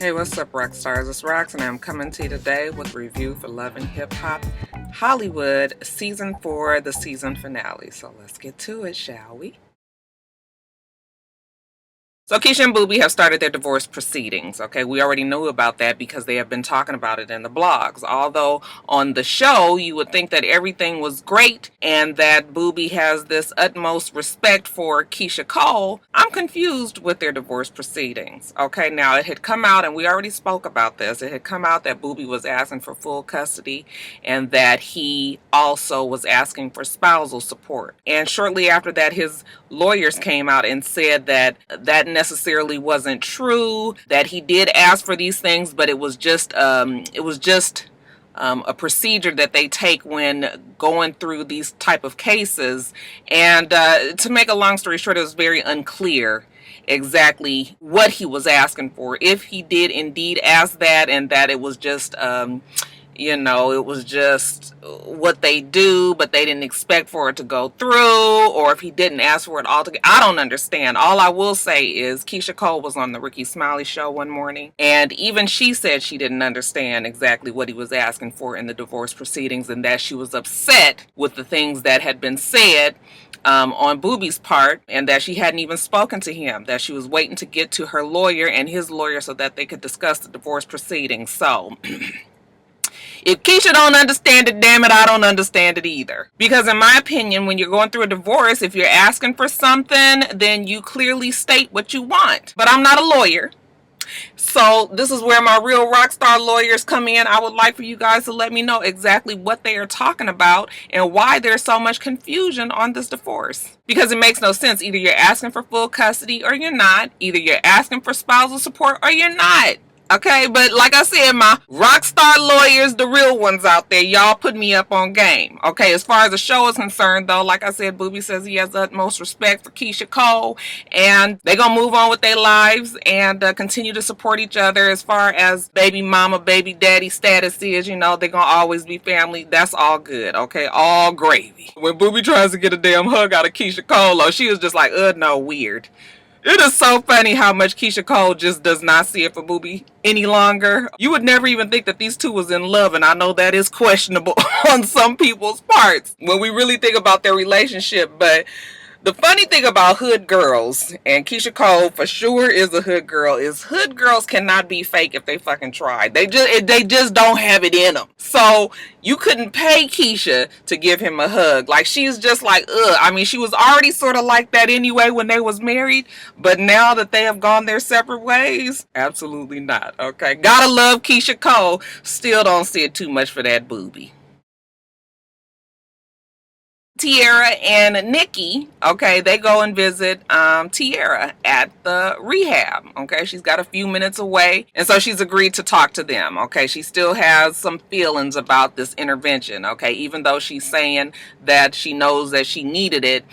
Hey, what's up, Roxstars? It's Rox, and I'm coming to you today with a review for Love and Hip Hop Hollywood Season 4, the season finale. So let's get to it, shall we? So Keyshia and Boobie have started their divorce proceedings. Okay, we already knew about that because they have been talking about it in the blogs. Although on the show, you would think that everything was great and that Boobie has this utmost respect for Keyshia Cole. I'm confused with their divorce proceedings. Okay, now it had come out, and we already spoke about this. It had come out that Boobie was asking for full custody and that he also was asking for spousal support. And shortly after that, his lawyers came out and said that that necessarily wasn't true, that he did ask for these things, but it was just a procedure that they take when going through these type of cases. And to make a long story short, it was very unclear exactly what he was asking for, if he did indeed ask that, and that it was just it was just what they do, but they didn't expect for it to go through, or if he didn't ask for it altogether. I don't understand. All I will say is Keyshia Cole was on the Ricky Smiley show one morning, and even she said she didn't understand exactly what he was asking for in the divorce proceedings, and that she was upset with the things that had been said on Boobie's part, and that she hadn't even spoken to him, that she was waiting to get to her lawyer and his lawyer so that they could discuss the divorce proceedings. So if Keyshia don't understand it, damn it, I don't understand it either. Because in my opinion, when you're going through a divorce, if you're asking for something, then you clearly state what you want. But I'm not a lawyer. So this is where my real rock star lawyers come in. I would like for you guys to let me know exactly what they are talking about and why there's so much confusion on this divorce. Because it makes no sense. Either you're asking for full custody or you're not. Either you're asking for spousal support or you're not. Okay, but like I said, my rock star lawyers, the real ones out there, y'all put me up on game. Okay, as far as the show is concerned, though, like I said, Boobie says he has the utmost respect for Keyshia Cole, and they're gonna move on with their lives and continue to support each other. As far as baby mama, baby daddy status is, they're gonna always be family. That's all good, okay, all gravy. When Boobie tries to get a damn hug out of Keyshia Cole, though, she was just like, no, weird. It is so funny how much Keyshia Cole just does not see it for Boobie any longer. You would never even think that these two was in love, and I know that is questionable on some people's parts when we really think about their relationship. But the funny thing about hood girls, and Keyshia Cole for sure is a hood girl, is hood girls cannot be fake if they fucking try. They just don't have it in them. So you couldn't pay Keyshia to give him a hug. Like, she's just like, ugh. I mean, she was already sort of like that anyway when they was married, but now that they have gone their separate ways, absolutely not. Okay, gotta love Keyshia Cole. Still don't see it too much for that Boobie. Teairra and Nikki, okay, they go and visit Teairra at the rehab. Okay, she's got a few minutes away, and so she's agreed to talk to them. Okay, she still has some feelings about this intervention. Okay, even though she's saying that she knows that she needed it,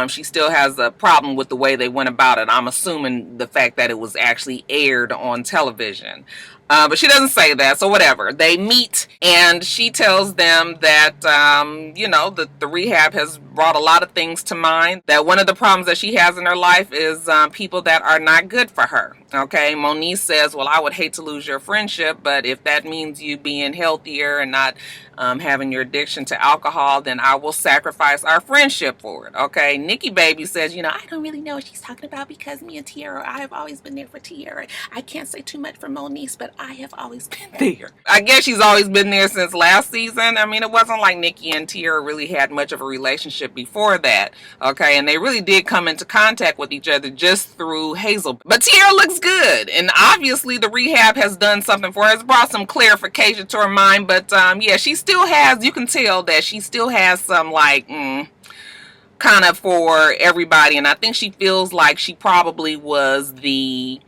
she still has a problem with the way they went about it. I'm assuming the fact that it was actually aired on television. But she doesn't say that, so whatever. They meet, and she tells them that, the rehab has brought a lot of things to mind. That one of the problems that she has in her life is people that are not good for her. Okay, Moniece says, well, I would hate to lose your friendship, but if that means you being healthier and not having your addiction to alcohol, then I will sacrifice our friendship for it. Okay, Nikki Baby says, I don't really know what she's talking about because me and Teairra, I have always been there for Teairra. I can't say too much for Moniece, but I have always been there. I guess she's always been there since last season. I mean, it wasn't like Nikki and Teairra really had much of a relationship before that. Okay, and they really did come into contact with each other just through Hazel. But Teairra looks good, and obviously the rehab has done something for her. It's brought some clarification to her mind, but yeah, she still has, you can tell that she still has some kind of for everybody, and I think she feels like she probably was the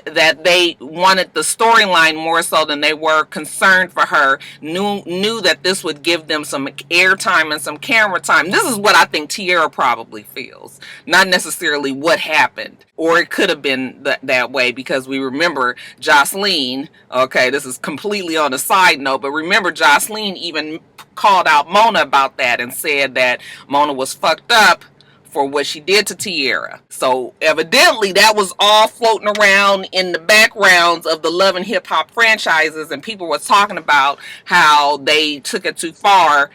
that they wanted the storyline more so than they were concerned for her, knew that this would give them some airtime and some camera time. This is what I think Teairra probably feels, not necessarily what happened, or it could have been that way, because we remember Jocelyn. Okay, this is completely on a side note, but remember Jocelyn even called out Mona about that and said that Mona was fucked up for what she did to Teairra. So evidently that was all floating around in the backgrounds of the Love and Hip Hop franchises, and people were talking about how they took it too far,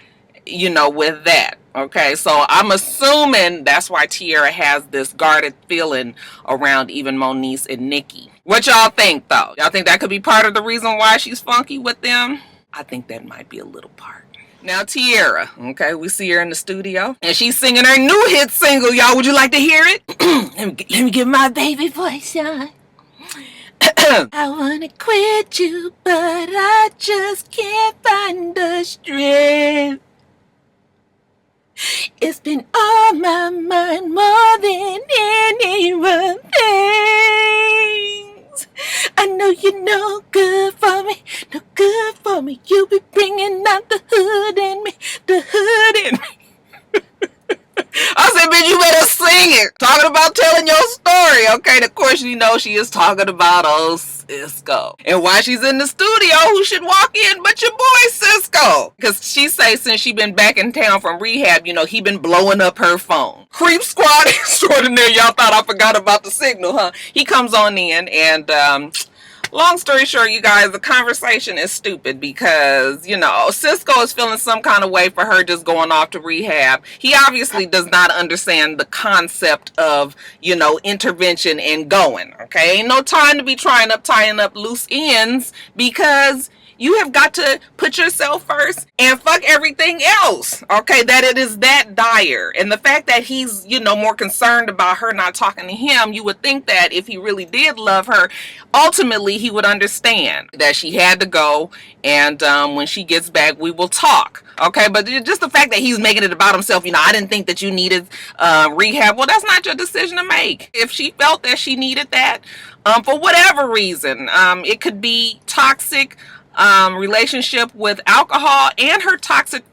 you know, with that. Okay, so I'm assuming that's why Teairra has this guarded feeling around even Moniece and Nikki. What y'all think, though? Y'all think that could be part of the reason why she's funky with them? I think that might be a little part. Now, Teairra, okay, we see her in the studio, and she's singing her new hit single. Y'all, would you like to hear it? let me give my baby voice on. I wanna quit you, but I just can't find the strength. It's been on my mind more than anyone thinks. I know you're no good for me, no good for me. You be bringing out the hood in me, the hood in me. I said, bitch, you better sing it. Talking about telling your story, okay? And of course, you know she is talking about old Cisco. And while she's in the studio, who should walk in but your boy Cisco? Because she say since she been back in town from rehab, you know, he been blowing up her phone. Creep squad extraordinaire. Y'all thought I forgot about the signal, huh? He comes on in and, long story short, you guys, the conversation is stupid because, you know, Cisco is feeling some kind of way for her just going off to rehab. He obviously does not understand the concept of, you know, intervention and going, okay? Ain't no time to be tying up loose ends because you have got to put yourself first and fuck everything else, okay? That it is that dire. And the fact that he's, you know, more concerned about her not talking to him, you would think that if he really did love her, ultimately he would understand that she had to go, and when she gets back, we will talk, okay? But just the fact that he's making it about himself, you know, I didn't think that you needed rehab. Well, that's not your decision to make. If she felt that she needed that, for whatever reason, it could be toxic relationship with alcohol and her toxic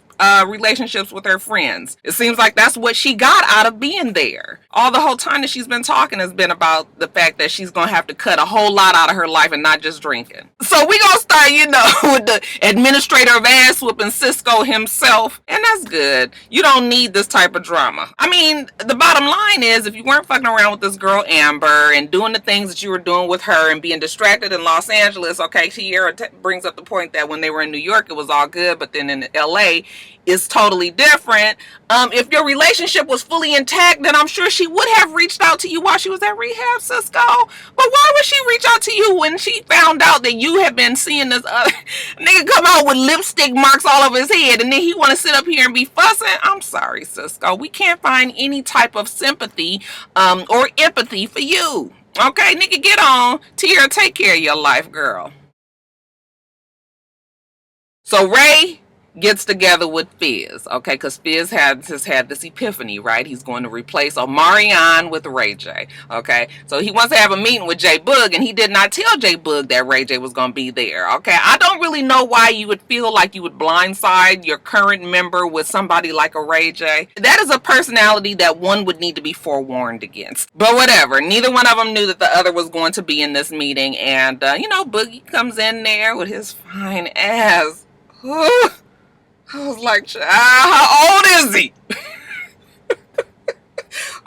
relationships with her friends. It seems like that's what she got out of being there. All the whole time that she's been talking has been about the fact that she's gonna have to cut a whole lot out of her life and not just drinking. So we gonna start, you know, with the administrator of ass whooping Cisco himself, and that's good. You don't need this type of drama. I mean, the bottom line is, if you weren't fucking around with this girl Amber and doing the things that you were doing with her and being distracted in Los Angeles, okay, Teairra brings up the point that when they were in New York it was all good, but then in LA is totally different. If your relationship was fully intact, then I'm sure she would have reached out to you while she was at rehab, Cisco. But why would she reach out to you when she found out that you have been seeing this other nigga come out with lipstick marks all over his head, and then he want to sit up here and be fussing? I'm sorry, Cisco. We can't find any type of sympathy or empathy for you. Okay, nigga, get on. Teairra, take care of your life, girl. So Ray gets together with Fizz, okay, because Fizz has had this epiphany, right? He's going to replace Omarion with Ray J, okay? So he wants to have a meeting with J-Boog, and he did not tell J-Boog that Ray J was going to be there, okay? I don't really know why you would feel like you would blindside your current member with somebody like a Ray J. That is a personality that one would need to be forewarned against. But whatever, neither one of them knew that the other was going to be in this meeting, and, you know, Boogie comes in there with his fine ass. I was like, how old is he?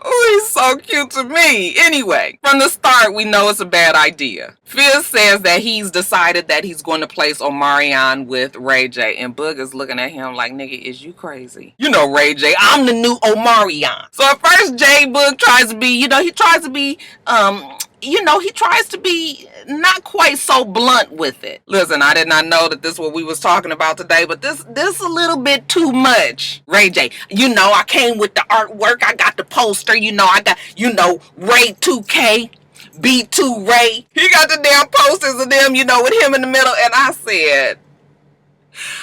Oh, he's so cute to me. Anyway, from the start, we know it's a bad idea. Fizz says that he's decided that he's going to place Omarion with Ray J. And Boog is looking at him like, nigga, is you crazy? You know, Ray J, I'm the new Omarion. So at first, J-Boog tries to be, you know, he tries to be not quite so blunt with it. Listen, I did not know that this is what we was talking about today, but this a little bit too much. Ray J, you know, I came with the artwork. I got the poster. You know, I got, you know, Ray 2K, B2 Ray. He got the damn posters of them, you know, with him in the middle. And I said,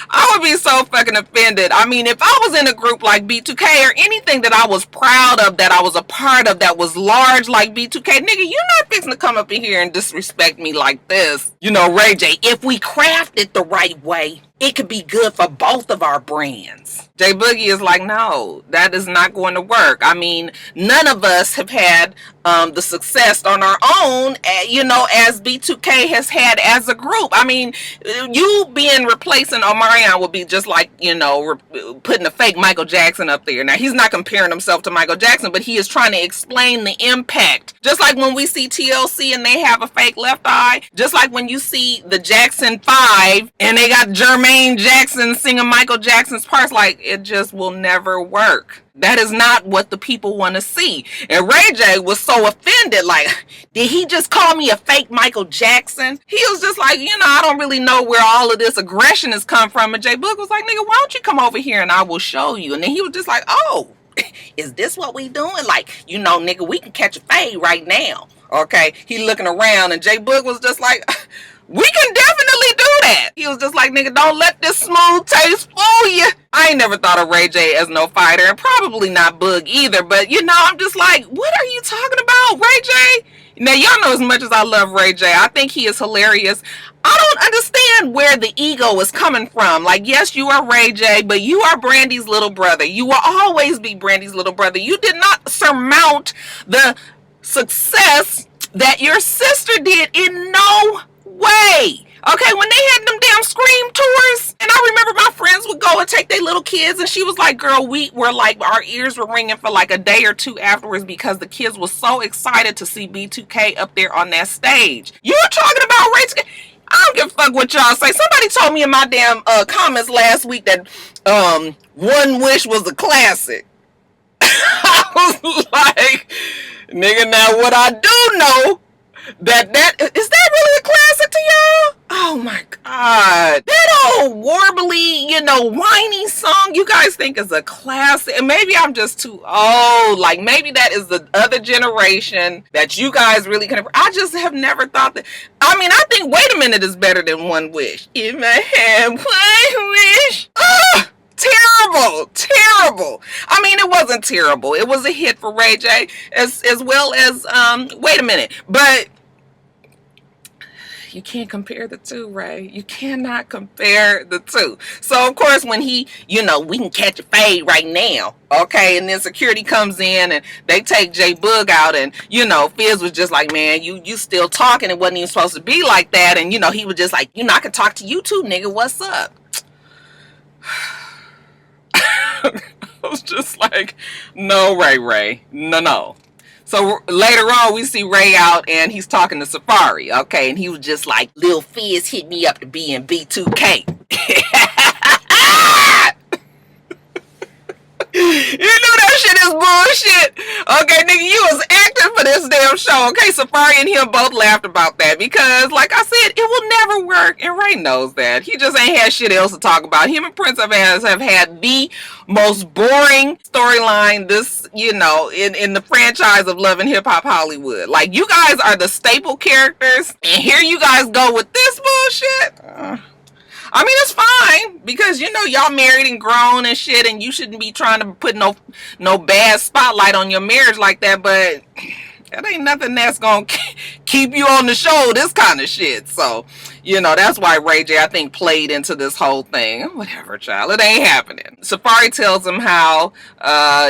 I would be so fucking offended. I mean, if I was in a group like B2K or anything that I was proud of, that I was a part of, that was large like B2K, nigga, you're not fixing to come up in here and disrespect me like this. You know, Ray J, if we craft it the right way, it could be good for both of our brands. J-Boogie is like, no, that is not going to work. I mean, none of us have had the success on our own, as B2K has had as a group. I mean, you being replacing Omarion would be just like, putting a fake Michael Jackson up there. Now, he's not comparing himself to Michael Jackson, but he is trying to explain the impact. Just like when we see TLC and they have a fake left eye, just like when you see the Jackson 5 and they got Jermaine Jackson singing Michael Jackson's parts, like, it just will never work. That is not what the people want to see. And Ray J was so offended, like, did he just call me a fake Michael Jackson? He was just like, I don't really know where all of this aggression has come from. And J-Boog was like, nigga, why don't you come over here and I will show you? And then he was just like, oh, is this what we doing? Like, nigga, we can catch a fade right now. Okay, he looking around and J-Boog was just like, we can definitely do that. He was just like, nigga, don't let this smooth taste fool you. I ain't never thought of Ray J as no fighter, and probably not Boog either. But, I'm just like, what are you talking about, Ray J? Now, y'all know as much as I love Ray J, I think he is hilarious. I don't understand where the ego is coming from. Like, yes, you are Ray J, but you are Brandy's little brother. You will always be Brandy's little brother. You did not surmount the success that your sister did in no way. Okay, when they had them damn Scream tours, and I remember my friends would go and take their little kids, and she was like, girl, we were like, our ears were ringing for like a day or two afterwards because the kids were so excited to see B2K up there on that stage. You're talking about Ray J. I don't give a fuck what y'all say. Somebody told me in my damn comments last week that One Wish was a classic. I was like, nigga, now what I do know, that is that really a classic to y'all? Oh my god, that old warbly, whiny song you guys think is a classic, and maybe I'm just too old. Like, maybe that is the other generation that you guys really can. I just have never thought that. I mean, I think Wait a Minute is better than One Wish. If I had one wish. Terrible. I mean, it wasn't terrible. It was a hit for Ray J as well as Wait a Minute, but you can't compare the two, Ray. You cannot compare the two. So, of course, when he, we can catch a fade right now, okay? And then security comes in and they take J-Boog out and, Fizz was just like, man, you still talking. It wasn't even supposed to be like that. And, he was just like, I can talk to you too, nigga. What's up? I was just like, no, Ray. No. So later on, we see Ray out and he's talking to Safari, okay? And he was just like, Lil Fizz hit me up to be in B2K. You know that shit is bullshit. Okay, nigga, you was acting for this damn show. Okay, Safari and him both laughed about that because, like I said, it will never work. And Ray knows that. He just ain't had shit else to talk about. Him and Prince have had the most boring storyline this, in the franchise of Love and Hip Hop Hollywood. Like, you guys are the staple characters, and here you guys go with this bullshit. I mean, it's fine because, y'all married and grown and shit, and you shouldn't be trying to put no bad spotlight on your marriage like that, but that ain't nothing that's gonna keep you on the show, this kind of shit. So, that's why Ray J, I think, played into this whole thing. Whatever, child. It ain't happening. Safari tells him how,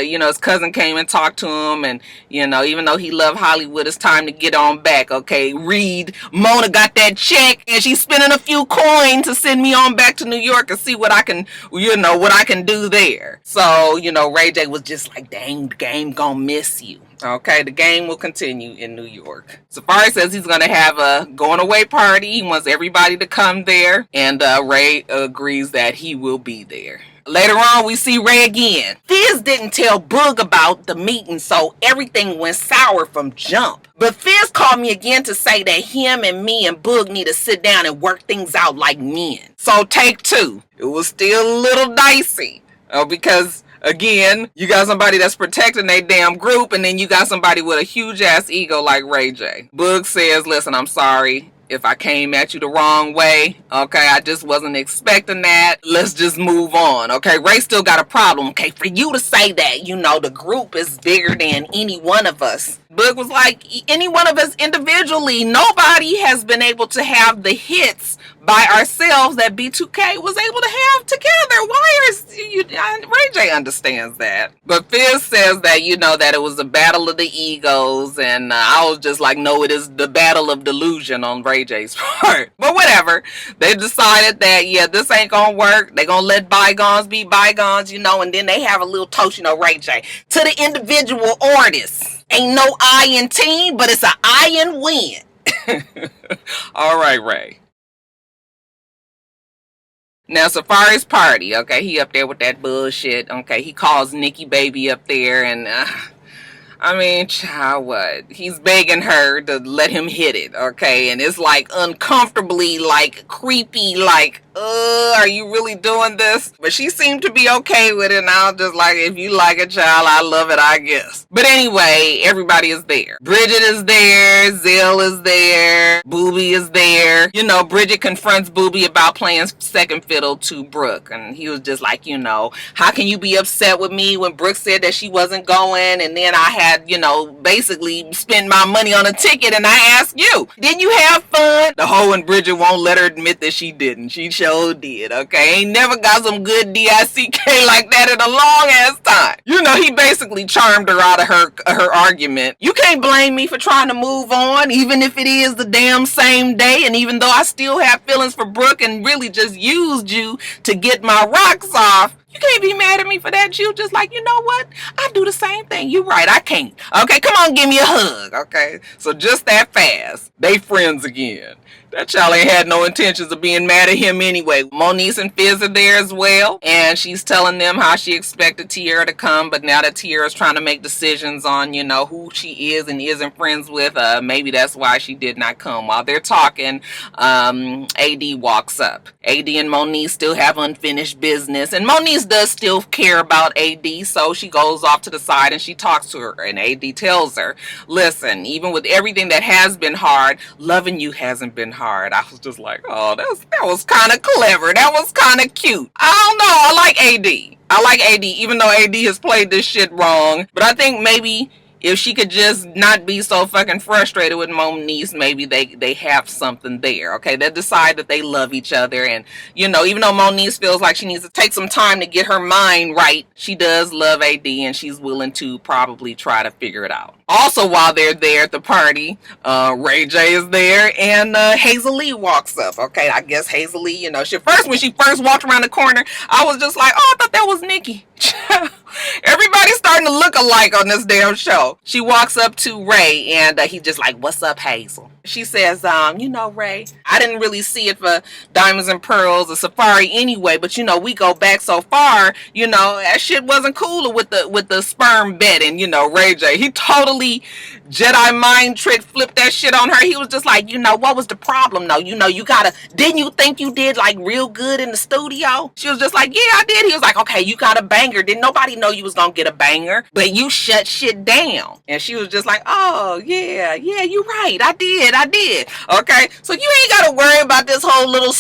his cousin came and talked to him, and, even though he loved Hollywood, it's time to get on back, okay? Reed, Mona got that check, and she's spending a few coins to send me on back to New York and see what I can, what I can do there. So, Ray J was just like, dang, the game gonna miss you. Okay, the game will continue in New York. Safari says he's going to have a going away party. He wants everybody to come there. And Ray agrees that he will be there. Later on, we see Ray again. Fizz didn't tell Boog about the meeting, so everything went sour from jump. But Fizz called me again to say that him and me and Boog need to sit down and work things out like men. So take two. It was still a little dicey. Because again, you got somebody that's protecting their damn group, and then you got somebody with a huge ass ego like Ray J. Boog says, listen, I'm sorry if I came at you the wrong way. Okay, I just wasn't expecting that. Let's just move on. Okay, Ray still got a problem. Okay, for you to say that, the group is bigger than any one of us. Boog was like, any one of us individually, nobody has been able to have the hits by ourselves that B2K was able to have together. Why is you, Ray J understands that. But Fizz says that, you know, that it was a battle of the egos, and I was just like, no, it is the battle of delusion on Ray J's part. But whatever. They decided that, yeah, this ain't gonna work. They gonna let bygones be bygones, you know, and then they have a little toast, you know, Ray J. To the individual artists. Ain't no I in team, but it's an I in win. All right, Ray. Now, Safari's party, okay, he up there with that bullshit, okay, he calls Nikki Baby up there, and, I mean, child, what? He's begging her to let him hit it, okay, and it's, like, uncomfortably, like, creepy, like, are you really doing this? But she seemed to be okay with it, and I was just like, if you like it, child, I love it, I guess. But anyway, everybody is there. Bridget is there, Zell is there, Boobie is there. You know, Bridget confronts Boobie about playing second fiddle to Brooke, and he was just like, you know, how can you be upset with me when Brooke said that she wasn't going, and then I had, you know, basically spent my money on a ticket, and I asked you, didn't you have fun? The hoe and Bridget won't let her admit that she didn't. She did, okay? Ain't never got some good D-I-C-K like that in a long ass time. You know, he basically charmed her out of her argument. You can't blame me for trying to move on, even if it is the damn same day, and even though I still have feelings for Brooke and really just used you to get my rocks off, you can't be mad at me for that. You just like, you know what? I do the same thing. You right, I can't. Okay, come on, give me a hug, okay? So just that fast, they friends again. That child ain't had no intentions of being mad at him anyway. Moniece and Fizz are there as well, and she's telling them how she expected Teairra to come, but now that Teairra's trying to make decisions on, you know, who she is and isn't friends with, maybe that's why she did not come. While they're talking, AD walks up. AD and Moniece still have unfinished business, and Moniece does still care about AD, so she goes off to the side and she talks to her, and AD tells her, listen, even with everything that has been hard, loving you hasn't been hard. I was just like, oh, that was kind of clever. That was kind of cute. I don't know. I like AD. I like AD, even though AD has played this shit wrong. But I think maybe if she could just not be so fucking frustrated with Moniece, maybe they have something there, okay? They decide that they love each other, and, you know, even though Moniece feels like she needs to take some time to get her mind right, she does love AD, and she's willing to probably try to figure it out. Also, while they're there at the party, Ray J is there, and Hazel-E walks up, okay? I guess Hazel-E, you know, when she first walked around the corner, I was just like, oh, I thought that was Nikki. Everybody's starting to look alike on this damn show. She walks up to Ray, and he's just like, what's up, Hazel? She says, you know, Ray, I didn't really see it for Diamonds and Pearls or Safari anyway, but, you know, we go back so far, you know, that shit wasn't cooler with the sperm betting, you know, Ray J. He totally Jedi mind trick flipped that shit on her. He was just like, you know, what was the problem, though? You know, didn't you think you did, like, real good in the studio? She was just like, yeah, I did. He was like, okay, you got a banger. Didn't nobody know you was gonna get a banger, but you shut shit down. And she was just like, oh, yeah, you right. I did. Okay, so you ain't gotta worry about this whole little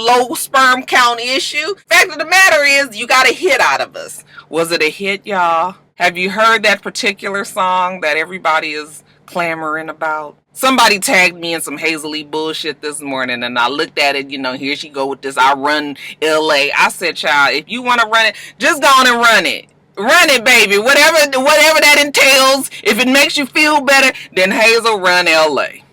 low sperm count issue. Fact of the matter is, you got a hit out of us. Was it a hit, y'all? Have you heard that particular song that everybody is clamoring about? Somebody tagged me in some Hazel-E bullshit this morning, and I looked at it, you know, here she go with this, I run LA. I said, child, if you want to run it, just go on and run it. Run it, baby. Whatever that entails, if it makes you feel better, then Hazel run LA.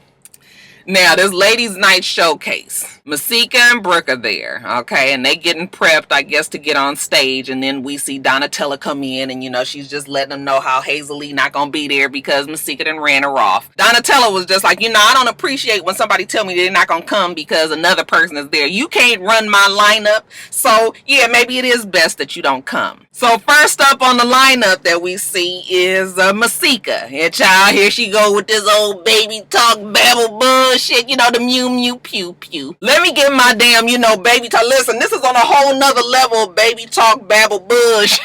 Now, this ladies' night showcase. Masika and Brooke are there, okay, and they getting prepped, I guess, to get on stage, and then we see Donatella come in, and, you know, she's just letting them know how Hazel-E not gonna be there because Masika done ran her off. Donatella was just like, you know, I don't appreciate when somebody tell me they're not gonna come because another person is there. You can't run my lineup, so, yeah, maybe it is best that you don't come. So, first up on the lineup that we see is Masika, and child, here she go with this old baby talk babble bullshit, you know, the mew mew pew pew. Let me get my damn, you know, baby talk. Listen, this is on a whole nother level of baby talk babble bullshit.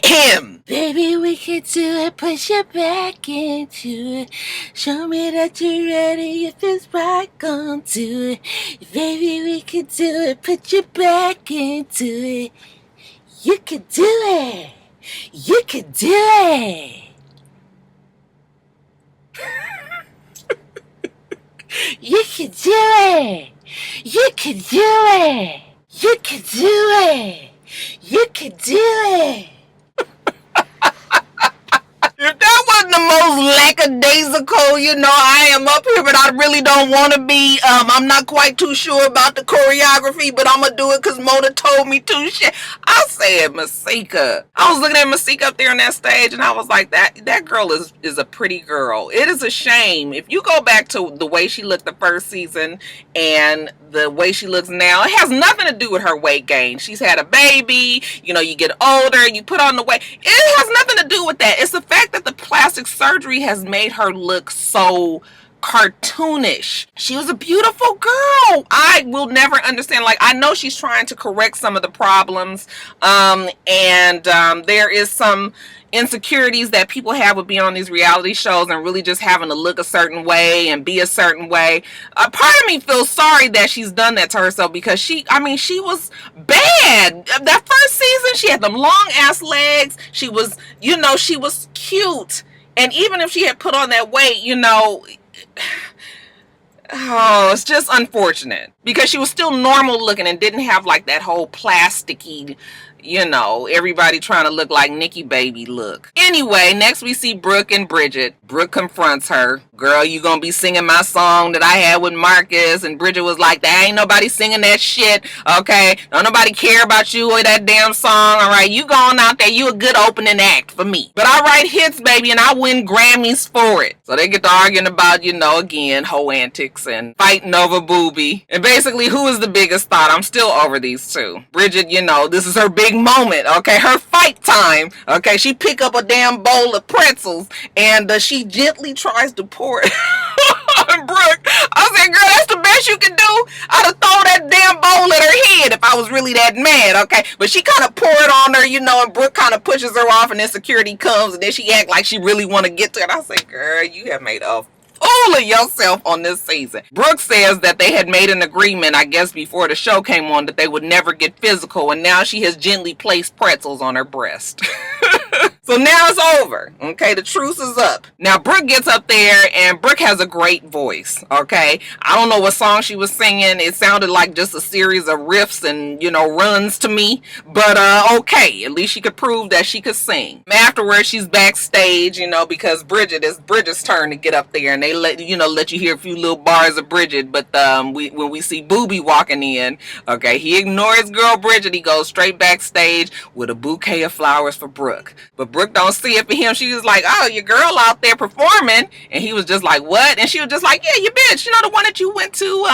Him. Baby, we can do it. Push your back into it. Show me that you're ready. If it's right, gon' do it. Baby, we can do it. Put your back into it. You can do it. You can do it. You can do it. You can do it. You can do it. You can do it. If that wasn't the most lackadaisical, I am up here, but I really don't want to be. I'm not quite too sure about the choreography, but I'm going to do it because Mona told me to. Shit. I said Masika. I was looking at Masika up there on that stage, and I was like, that girl is a pretty girl. It is a shame. If you go back to the way she looked the first season and the way she looks now, it has nothing to do with her weight gain. She's had a baby, you get older, you put on the weight. It has nothing to do with that. It's the fact that the plastic surgery has made her look so cartoonish. She was a beautiful girl. I will never understand. I know she's trying to correct some of the problems, and there is some insecurities that people have with being on these reality shows and really just having to look a certain way and be a certain way. Part of me feels sorry that she's done that to herself, because she was bad. That first season, she had them long ass legs. She was, she was cute. And even if she had put on that weight, oh, it's just unfortunate, because she was still normal looking and didn't have that whole plasticky, everybody trying to look like Nikki Baby look. Anyway, next we see Brooke and Bridget. Brooke confronts her. Girl, you gonna be singing my song that I had with Marcus? And Bridget was like, there ain't nobody singing that shit, okay? Don't nobody care about you or that damn song, all right? You going out there, you a good opening act for me. But I write hits, baby, and I win Grammys for it. So they get to arguing about, again, hoe antics and fighting over Boobie. And basically, who is the biggest thought? I'm still over these two. Bridget, this is her big moment, okay? Her fight time, okay? She pick up a damn bowl of pretzels and she gently tries to pour it on Brooke. I said, girl, that's the best you can do. I'd have thrown that damn bowl at her head if I was really that mad, okay? But she kind of pour it on her, and Brooke kind of pushes her off, and then security comes, and then she act like she really want to get to it. I said, girl, you have made a fool of yourself on this season. Brooke says that they had made an agreement, I guess before the show came on, that they would never get physical, and now she has gently placed pretzels on her breast. So now it's over, okay? The truce is up. Now Brooke gets up there, and Brooke has a great voice, okay? I don't know what song she was singing. It sounded like just a series of riffs and, runs to me. But okay, at least she could prove that she could sing. Afterwards, she's backstage, because it's Bridget's turn to get up there, and they let you hear a few little bars of Bridget. But when we see Boobie walking in, okay, he ignores girl Bridget. He goes straight backstage with a bouquet of flowers for Brooke. But Brooke don't see it for him. She was like, oh, your girl out there performing. And he was just like, what? And she was just like, yeah, your bitch. The one that you went to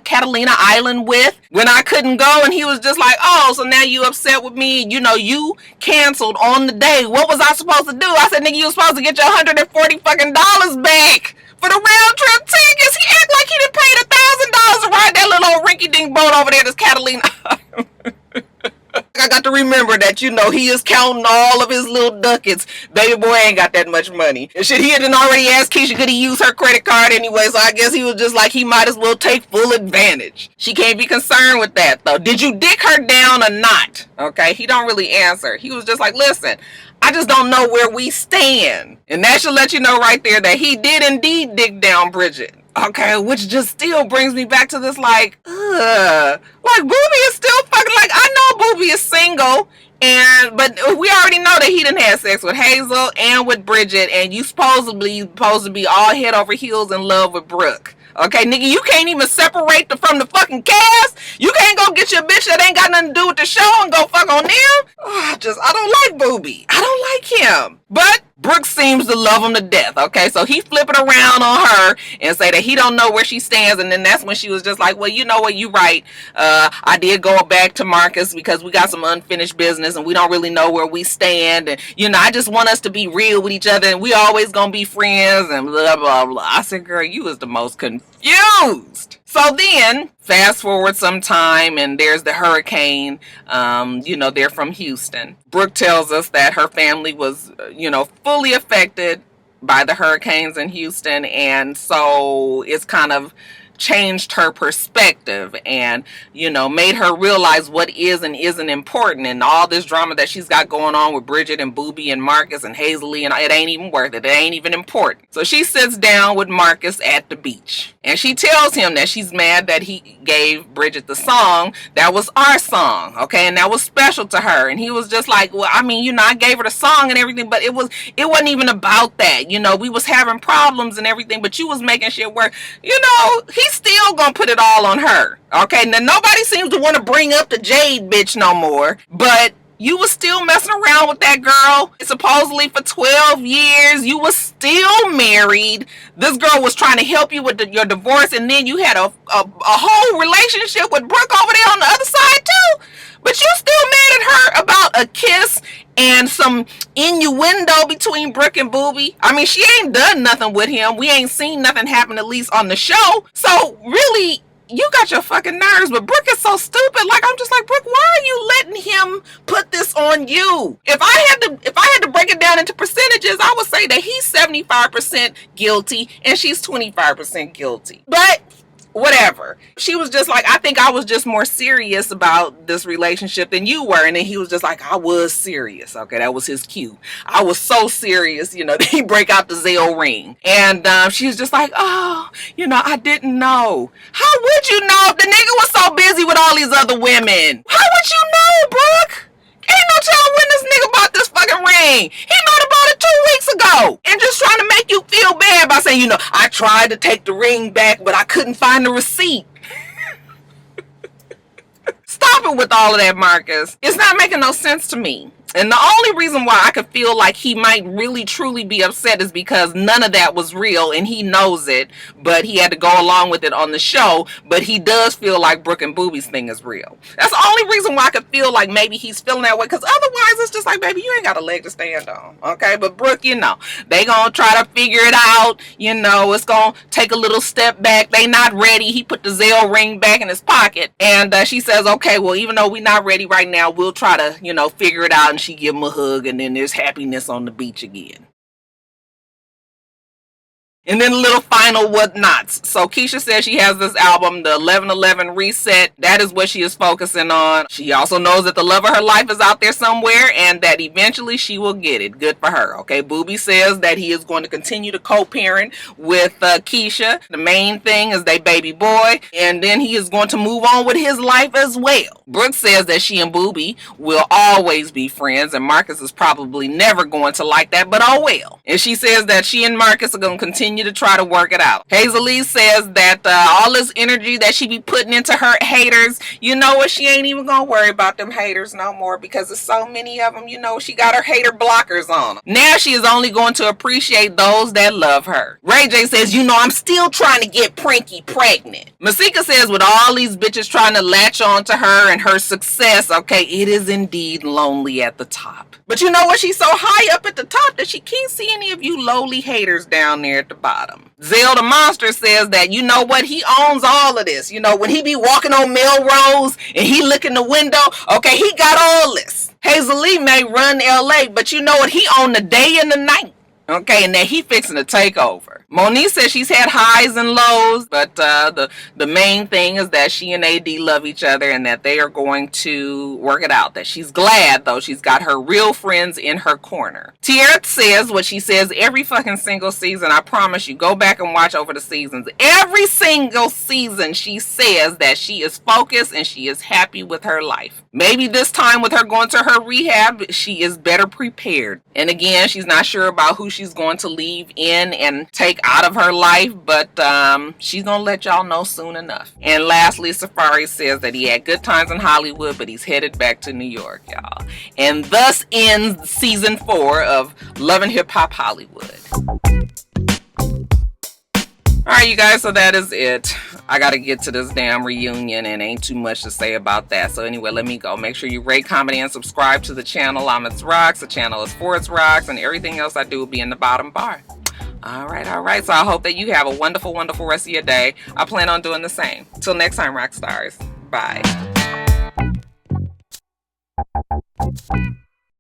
Catalina Island with when I couldn't go. And he was just like, oh, so now you upset with me. You canceled on the day. What was I supposed to do? I said, nigga, you was supposed to get your $140 fucking back for the round trip tickets. He act like he done paid $1,000 to ride that little old rinky-dink boat over there to Catalina Island. I got to remember that, he is counting all of his little ducats. Baby boy ain't got that much money. And shit, he had already asked Keyshia could he use her credit card anyway, so I guess he was just like, he might as well take full advantage. She can't be concerned with that, though. Did you dick her down or not? Okay, he don't really answer. He was just like, listen, I just don't know where we stand. And that should let you know right there that he did indeed dick down Bridget. Okay, which just still brings me back to this, Boobie is still fucking, I know Boobie is single, but we already know that he didn't have sex with Hazel and with Bridget, and you supposed to be all head over heels in love with Brooke. Okay, nigga, you can't even separate from the fucking cast. You can't go get your bitch that ain't got nothing to do with the show and go fuck on them. Oh, I don't like Boobie. I don't like him. But Brooke seems to love him to death, okay? So he flip it around on her and say that he don't know where she stands, and then that's when she was just like, well, you know what, you right. I did go back to Marcus because we got some unfinished business and we don't really know where we stand, and, I just want us to be real with each other and we always gonna be friends and blah, blah, blah. I said, girl, you was the most confused. So then, fast forward some time, and there's the hurricane. They're from Houston. Brooke tells us that her family was, fully affected by the hurricanes in Houston, and so it's kind of changed her perspective and, you know, made her realize what is and isn't important, and all this drama that she's got going on with Bridget and Boobie and Marcus and Hazel-E, and it ain't even worth it. It ain't even important. So she sits down with Marcus at the beach and she tells him that she's mad that he gave Bridget the song that was our song, okay, and that was special to her. And he was just like, well, I mean, you know, I gave her the song and everything, but it wasn't even about that. You know, we was having problems and everything, but you was making shit work. You know, he's still gonna put it all on her, okay? Now nobody seems to want to bring up the Jade bitch no more, but you was still messing around with that girl supposedly for 12 years. You was still married. This girl was trying to help you with your divorce, and then you had a whole relationship with Brooke over there on the other side too. But you still mad at her about a kiss and some innuendo between Brooke and Boobie. I mean, she ain't done nothing with him. We ain't seen nothing happen, at least on the show. So really, you got your fucking nerves, but Brooke is so stupid. Like, I'm just like, Brooke, why are you letting him put this on you? If I had to break it down into percentages, I would say that he's 75% guilty and she's 25% guilty. But whatever. She was just like, I think I was just more serious about this relationship than you were. And then he was just like, I was serious. Okay, that was his cue. I was so serious, you know, that he break out the Zelle ring. And she was just like, oh, you know, I didn't know. How would you know if the nigga was so busy with all these other women? How would you know, Brooke? Ain't no telling when this nigga bought this fucking ring. He might have bought it 2 weeks ago. And just trying to make you feel bad by saying, you know, I tried to take the ring back, but I couldn't find the receipt. Stop it with all of that, Marcus. It's not making no sense to me. And the only reason why I could feel like he might really truly be upset is because none of that was real and he knows it, but he had to go along with it on the show. But he does feel like Brooke and Boobie's thing is real. That's the only reason why I could feel like maybe he's feeling that way, because otherwise it's just like, baby, you ain't got a leg to stand on, okay? But Brooke, you know, they gonna try to figure it out. You know, it's gonna take a little step back. They not ready. He put the Zelle ring back in his pocket, and she says, okay, well, even though we're not ready right now, we'll try to, you know, figure it out. And she give him a hug, and then there's happiness on the beach again. And then a little final whatnots. So Keyshia says she has this album, the 11/11 Reset. That is what she is focusing on. She also knows that the love of her life is out there somewhere and that eventually she will get it. Good for her. Okay, Boobie says that he is going to continue to co-parent with Keyshia. The main thing is they baby boy, and then he is going to move on with his life as well. Brooke says that she and Boobie will always be friends, and Marcus is probably never going to like that, but oh well. And she says that she and Marcus are going to continue to try to work it out. Hazel-E says that all this energy that she be putting into her haters, you know what, she ain't even gonna worry about them haters no more because there's so many of them. You know, she got her hater blockers on them. Now she is only going to appreciate those that love her. Ray J says, you know, I'm still trying to get Prinky pregnant. Masika says, with all these bitches trying to latch on to her and her success, okay, it is indeed lonely at the top. But you know what? She's so high up at the top that she can't see any of you lowly haters down there at the bottom. Zell the Monster says that, you know what? He owns all of this. You know, when he be walking on Melrose and he look in the window, okay, he got all this. Hazel-E may run LA, but you know what? He own the day and the night. Okay, and that he fixing to take over. Monique says she's had highs and lows, but the main thing is that she and AD love each other and that they are going to work it out. That she's glad, though, she's got her real friends in her corner. Teairra says what she says every fucking single season. I promise you, go back and watch over the seasons. Every single season she says that she is focused and she is happy with her life. Maybe this time with her going to her rehab, she is better prepared. And again, she's not sure about who she's going to leave in and take out of her life, but she's gonna let y'all know soon enough. And lastly, Safari says that he had good times in Hollywood, but he's headed back to New York, y'all. And thus ends season 4 of Love and Hip Hop Hollywood. Alright, you guys, so that is it. I gotta get to this damn reunion and ain't too much to say about that. So anyway, let me go. Make sure you rate, comment, and subscribe to the channel. I'm itsrox. The channel is for itsrox, and everything else I do will be in the bottom bar. Alright. So I hope that you have a wonderful, wonderful rest of your day. I plan on doing the same. Till next time, Roxstars. Bye.